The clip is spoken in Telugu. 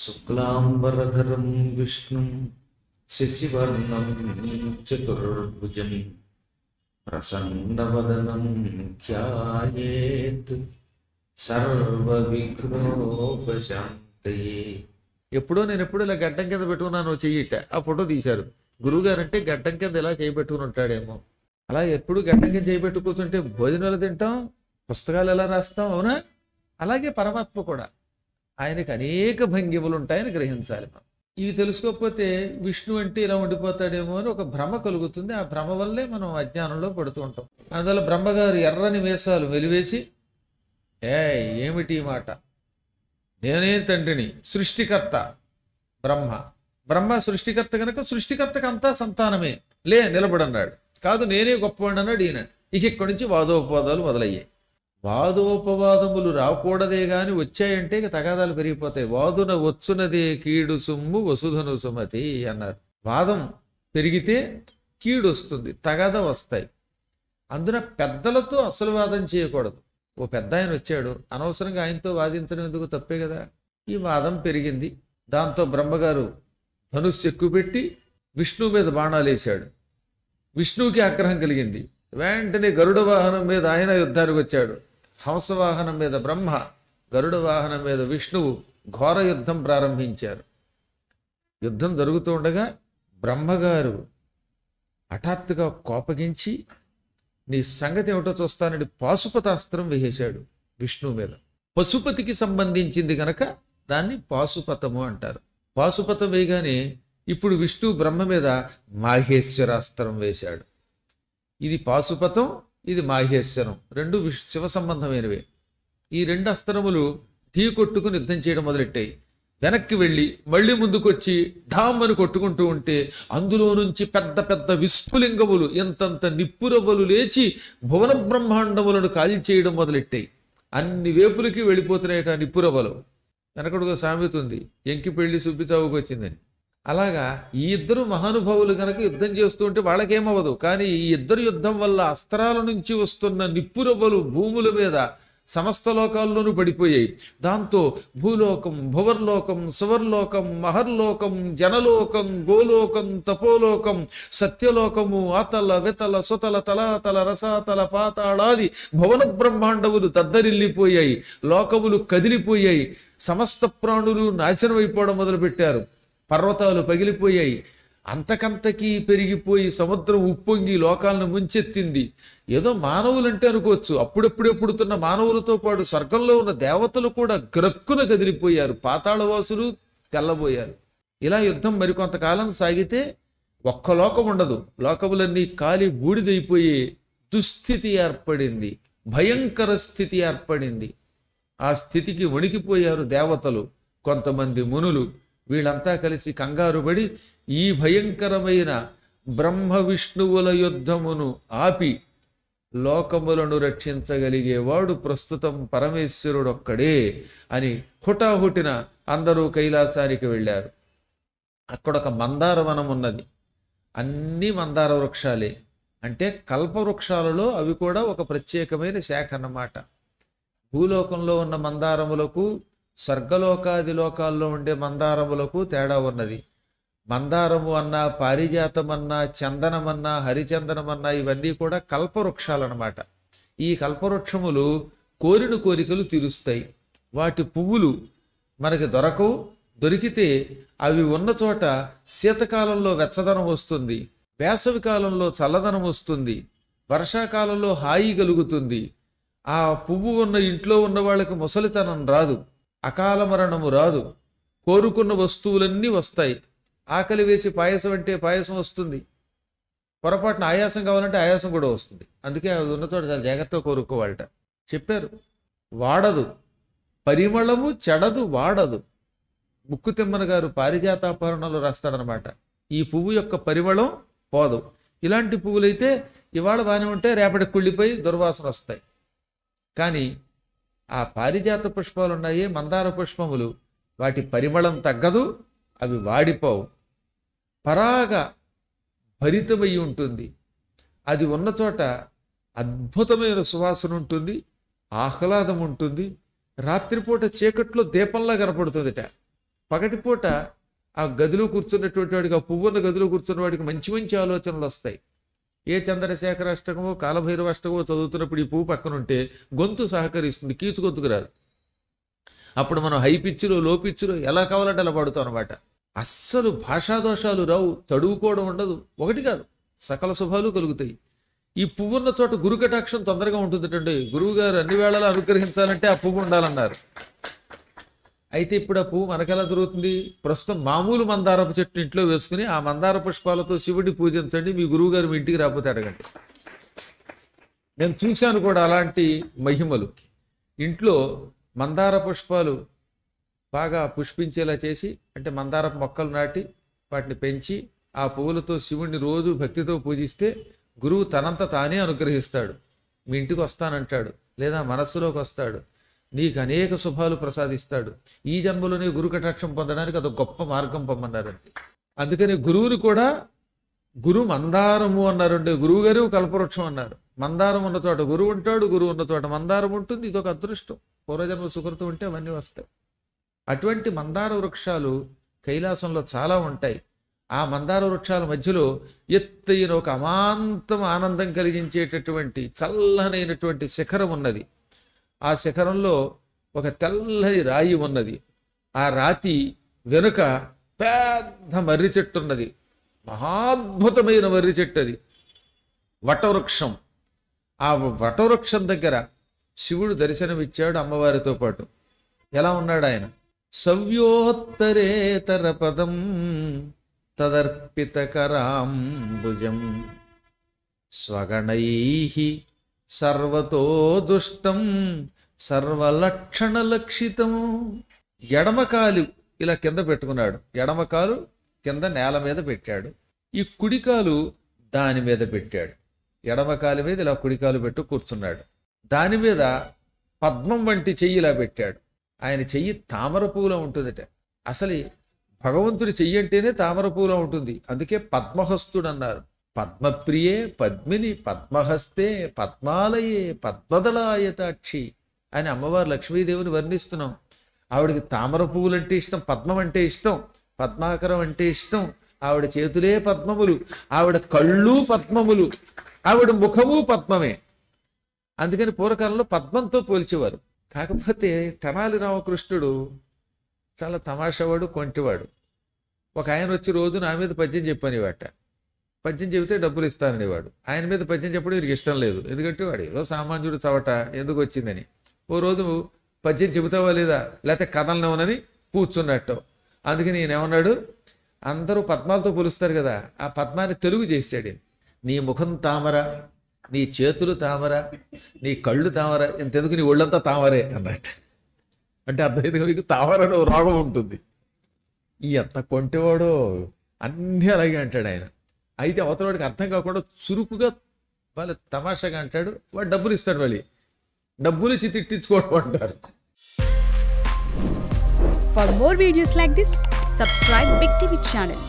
శుక్లాంబరధరం విష్ణుం శశివర్ణం చతుర్భుజం ప్రసన్నవదనం ధ్యాయేత్ సర్వవిఘ్నోపశాంతయే. నేను ఎప్పుడు ఇలా గడ్డం కింద పెట్టుకున్నాను చెయ్యిట ఆ ఫోటో తీశారు. గురువుగారు అంటే గడ్డం కింద ఇలా చేయబెట్టుకుని ఉంటాడేమో. అలా ఎప్పుడు గడ్డం కింద చేయబెట్టు కూర్చుంటే భోజనాలు తింటాం, పుస్తకాలు ఎలా రాస్తాం, అవునా? అలాగే పరమాత్మ కూడా ఆయనకి అనేక భంగిమలు ఉంటాయని గ్రహించాలి మనం. ఇవి తెలుసుకోకపోతే విష్ణు అంటే ఇలా ఉండిపోతాడేమో అని ఒక భ్రమ కలుగుతుంది. ఆ భ్రమ వల్లే మనం అజ్ఞానంలో పడుతూ ఉంటాం. అందువల్ల బ్రహ్మగారు ఎర్రని వేషాలు వెలివేసి, ఏమిటి ఈ మాట, నేనే తండ్రిని, సృష్టికర్త బ్రహ్మ. బ్రహ్మ సృష్టికర్త కనుక సృష్టికర్తకు అంతా సంతానమే, నిలబడన్నాడు. కాదు నేనే గొప్పవాడు అన్నాడు ఈయన. ఇక్కడి నుంచి వాదోపవాదాలు మొదలయ్యాయి. వాదోపవాదములు రాకూడదే గాని వచ్చాయంటే తగాదాలు పెరిగిపోతాయి. వాదున వచ్చునదే కీడు సుమ్ము వసుధను సుమతి అన్నారు. వాదం పెరిగితే కీడు వస్తుంది, తగాద వస్తాయి. అందున పెద్దలతో అసలు వాదం చేయకూడదు. ఓ పెద్ద ఆయన వచ్చాడు, అనవసరంగా ఆయనతో వాదించడం ఎందుకు, తప్పే కదా. ఈ వాదం పెరిగింది. దాంతో బ్రహ్మగారు ధనుస్సు ఎక్కుపెట్టి విష్ణువు మీద బాణాలు వేశాడు. విష్ణువుకి ఆగ్రహం కలిగింది. వెంటనే గరుడ వాహనం మీద ఆయన యుద్ధానికి వచ్చాడు. హంసవాహనం మీద బ్రహ్మ, గరుడ వాహనం మీద విష్ణువు ఘోర యుద్ధం ప్రారంభించారు. యుద్ధం జరుగుతూ ఉండగా బ్రహ్మగారు హఠాత్తుగా కోపగించి, నీ సంగతి ఏమిటో చూస్తానని పాశుపతాస్త్రం వేసేశాడు విష్ణువు మీద. పశుపతికి సంబంధించింది గనక దాన్ని పాశుపతము అంటారు. పాశుపతం వేయగానే ఇప్పుడు విష్ణువు బ్రహ్మ మీద మాహేశ్వరాస్త్రం వేశాడు. ఇది పాశుపతం, ఇది మాహేశ్వరం, రెండు శివ సంబంధమైనవే. ఈ రెండు అస్త్రములు ఢీ కొట్టుకుని యుద్ధం చేయడం మొదలెట్టాయి. వెనక్కి వెళ్ళి మళ్ళీ ముందుకొచ్చి ఢామ్ అని కొట్టుకుంటూ ఉంటే అందులో నుంచి పెద్ద పెద్ద విస్ఫులింగములు, ఎంతంత నిప్పురవ్వలు లేచి భువన బ్రహ్మాండములను కాల్చేయడం మొదలెట్టాయి. అన్ని వేపులకి వెళ్ళిపోతున్నాయట నిప్పురవ్వలు. వెనకడుగా సామెత ఉంది, ఎంకి పెళ్లి సుబ్బి చావుకు వచ్చిందని. అలాగా ఈ ఇద్దరు మహానుభావులు కనుక యుద్ధం చేస్తూ ఉంటే వాళ్ళకేమవ్వదు. కానీ ఈ ఇద్దరు యుద్ధం వల్ల అస్త్రాల నుంచి వస్తున్న నిప్పురవ్వలు భూముల మీద సమస్త లోకాల్లోనూ పడిపోయాయి. దాంతో భూలోకం, భువర్లోకం, సువర్లోకం, మహర్లోకం, జనలోకం, గోలోకం, తపోలోకం, సత్యలోకము, ఆతల వితల సుతల తలాతల రసాతల పాతాళాది భువన బ్రహ్మాండములు దద్దరిల్లిపోయాయి. లోకములు కదిలిపోయాయి. సమస్త ప్రాణులు నాశనం అయిపోవడం మొదలుపెట్టారు. పర్వతాలు పగిలిపోయాయి. అంతకంతకీ పెరిగిపోయి సముద్రం ఉప్పొంగి లోకాలను ముంచెత్తింది. ఏదో మానవులంటే అనుకోవచ్చు, అప్పుడప్పుడే పుడుతున్న మానవులతో పాటు స్వర్గంలో ఉన్న దేవతలు కూడా గ్రక్కున కదిలిపోయారు. పాతాళవాసులు తెల్లబోయారు. ఇలా యుద్ధం మరికొంతకాలం సాగితే ఒక్క లోకం ఉండదు. లోకములన్నీ కాలి బూడిదైపోయే దుస్థితి ఏర్పడింది. భయంకర స్థితి ఏర్పడింది. ఆ స్థితికి వణికిపోయారు దేవతలు, కొంతమంది మునులు. వీళ్ళంతా కలిసి కంగారుపడి ఈ భయంకరమైన బ్రహ్మ విష్ణువుల యుద్ధమును ఆపి లోకములను రక్షించగలిగేవాడు ప్రస్తుతం పరమేశ్వరుడొక్కడే అని హుటాహుటిన అందరూ కైలాసానికి వెళ్ళారు. అక్కడ ఒక మందార వనం ఉన్నది. అన్ని మందార వృక్షాలే, అంటే కల్పవృక్షాలలో అవి కూడా ఒక ప్రత్యేకమైన శాఖ అన్నమాట. భూలోకంలో ఉన్న మందారములకు స్వర్గలోకాది లోకాల్లో ఉండే మందారములకు తేడా ఉన్నది. మందారము అన్నా, పారిజాతం అన్నా, చందనమన్నా, హరిచందనమన్నా ఇవన్నీ కూడా కల్పవృక్షాలన్నమాట. ఈ కల్పవృక్షములు కోరిన కోరికలు తీరుస్తాయి. వాటి పువ్వులు మనకి దొరకవు. దొరికితే అవి ఉన్న చోట శీతకాలంలో వెచ్చదనం వస్తుంది, వేసవి కాలంలో చల్లదనం వస్తుంది, వర్షాకాలంలో హాయి కలుగుతుంది. ఆ పువ్వు ఉన్న ఇంట్లో ఉన్న వాళ్ళకి ముసలితనం రాదు, అకాల మరణము రాదు, కోరుకున్న వస్తువులన్నీ వస్తాయి. ఆకలి వేసి పాయసం అంటే పాయసం వస్తుంది. పొరపాటున ఆయాసం కావాలంటే ఆయాసం కూడా వస్తుంది. అందుకే అది ఉన్న చోట చాలా జాగ్రత్తగా కోరుకోవాలట. చెప్పారు, వాడదు పరిమళము చెడదు వాడదు. ముక్కు తిమ్మన గారు పారిజాతాపహరణలో రాస్తాడనమాట. ఈ పువ్వు యొక్క పరిమళం పోదు. ఇలాంటి పువ్వులైతే ఇవాళ బాగానే ఉంటే రేపటికి కుళ్ళిపోయి దుర్వాసన వస్తాయి. కానీ ఆ పారిజాత పుష్పాలు ఉన్నాయి, మందార పుష్పములు, వాటి పరిమళం తగ్గదు, అవి వాడిపోవు. పరాగ భరితమై ఉంటుంది. అది ఉన్న చోట అద్భుతమైన సువాసన ఉంటుంది, ఆహ్లాదం ఉంటుంది. రాత్రిపూట చీకట్లో దీపంలా కనపడుతుందిట. పగటిపూట ఆ గదిలో కూర్చున్నటువంటి వాడికి, ఆ పువ్వున్న గదిలో కూర్చున్న వాడికి మంచి మంచి ఆలోచనలు వస్తాయి. ఏ చంద్రశేఖర అష్టకమో కాలభైరవ అష్టకమో చదువుతున్నప్పుడు ఈ పువ్వు పక్కన ఉంటే గొంతు సహకరిస్తుంది, కీచు గొంతుకు రాదు. అప్పుడు మనం హై పిచ్చులో లో పిచ్చులో ఎలా కావాలంటే అలా పాడుతాం అనమాట. అస్సలు భాషాదోషాలు రావు, తడువుకోవడం ఉండదు. ఒకటి కాదు, సకల శుభాలు కలుగుతాయి. ఈ పువ్వున్న చోట గురు కటాక్షం తొందరగా ఉంటుందటండి. గురువు గారు అన్ని వేళలా అనుగ్రహించాలంటే ఆ పువ్వు ఉండాలన్నారు. అయితే ఇప్పుడు ఆ పువ్వు మనకెలా దొరుకుతుంది? ప్రస్తుతం మామూలు మందారపు చెట్టు ఇంట్లో వేసుకుని ఆ మందార పుష్పాలతో శివుడిని పూజించండి, మీ గురువు గారు మీ ఇంటికి రాకపోతే అడగండి. నేను చూశాను కూడా అలాంటి మహిమలు. ఇంట్లో మందార పుష్పాలు బాగా పుష్పించేలా చేసి, అంటే మందారపు మొక్కలు నాటి వాటిని పెంచి ఆ పువ్వులతో శివుణ్ణి రోజు భక్తితో పూజిస్తే గురువు తనంత తానే అనుగ్రహిస్తాడు. మీ ఇంటికి వస్తానంటాడు, లేదా మనస్సులోకి వస్తాడు, నీకు అనేక శుభాలు ప్రసాదిస్తాడు. ఈ జన్మలోనే గురు కటాక్షం పొందడానికి అదొక గొప్ప మార్గం పొమ్మన్నారండి. అందుకని గురువుని కూడా గురు మందారము అన్నారండి. గురువు గారు కల్పవృక్షం అన్నారు. మందారం ఉన్న చోట గురువు ఉంటాడు, గురువు ఉన్న చోట మందారం ఉంటుంది. ఇదొక అదృష్టం. పూర్వజన్మ సుకృతం ఉంటే అవన్నీ వస్తాయి. అటువంటి మందార వృక్షాలు కైలాసంలో చాలా ఉంటాయి. ఆ మందార వృక్షాల మధ్యలో ఎత్తైన ఒక అమాంతం ఆనందం కలిగించేటటువంటి చల్లనైనటువంటి శిఖరం ఉన్నది. ఆ శిఖరంలో ఒక తెల్లని రాయి ఉన్నది. ఆ రాతి వెనుక పెద్ద మర్రి చెట్టు ఉన్నది. మహాద్భుతమైన మర్రి చెట్టు అది, వటవృక్షం. ఆ వటవృక్షం దగ్గర శివుడు దర్శనమిచ్చాడు అమ్మవారితో పాటు. ఎలా ఉన్నాడు ఆయన? సవ్యోత్తరేతర పదం తదర్పిత కరాంబుజం స్వగణైః సర్వతో దుష్టం సర్వలక్షణ లక్షితం. ఎడమకాలు ఇలా కింద పెట్టుకున్నాడు. ఎడమకాలు కింద నేల మీద పెట్టాడు. ఈ కుడికాలు దాని మీద పెట్టాడు. ఎడమకాలు మీద ఇలా కుడికాలు పెట్టు కూర్చున్నాడు. దాని మీద పద్మం వంటి చెయ్యి ఇలా పెట్టాడు. ఆయన చెయ్యి తామర పువ్వులో ఉంటుందట. అసలు భగవంతుడి చెయ్యి అంటేనే తామర పువ్వులో ఉంటుంది. అందుకే పద్మహస్తుడు అన్నారు. పద్మప్రియే పద్మిని పద్మహస్తే పద్మాలయే పద్మదళాయతాక్షి అని అమ్మవారు లక్ష్మీదేవిని వర్ణిస్తున్నాం. ఆవిడకి తామర పువ్వులంటే ఇష్టం, పద్మం అంటే ఇష్టం, పద్మాకరం అంటే ఇష్టం. ఆవిడ చేతులే పద్మములు, ఆవిడ కళ్ళు పద్మములు, ఆవిడ ముఖము పద్మమే. అందుకని పూర్వకాలంలో పద్మంతో పోల్చేవారు. కాకపోతే తెనాలి రామకృష్ణుడు చాలా తమాషావాడు, కొంటివాడు. ఒక ఆయన వచ్చి రోజు నా మీద పద్యం చెప్పనివాట. పద్యం చెబితే డబ్బులు ఇస్తాననేవాడు. ఆయన మీద పద్యం చెప్పడం వీరికి ఇష్టం లేదు. ఎందుకంటే వాడు ఏదో సామాన్యుడు చవట ఎందుకు వచ్చిందని. ఓ రోజు పద్యం చెబుతావా లేదా, లేకపోతే కథలనేమోనని కూర్చున్నట్టు. అందుకని నేనేమన్నాడు, అందరూ పద్మాలతో పోలుస్తారు కదా, ఆ పద్మాన్ని తెలుగు చేశాడు. నీ ముఖం తామర, నీ చేతులు తామర, నీ కళ్ళు తామర, ఇంతెందుకు నీ ఒళ్ళంతా తామరే అన్నట్టు. అంటే అర్థమైంది, మీకు తామరలో రోగం ఉంటుంది. ఈ ఎంత కొంటేవాడో అన్నీ అలాగే అంటాడు ఆయన. అయితే అవతలవాడికి అర్థం కాకుండా చురుకుగా వాళ్ళు తమాషాగా అంటాడు. వాడు డబ్బులు ఇస్తాడు, మళ్ళీ డబ్బులు ఇచ్చి తిట్టించుకోవడం అంటారు. For more videos like this, subscribe Big TV channel.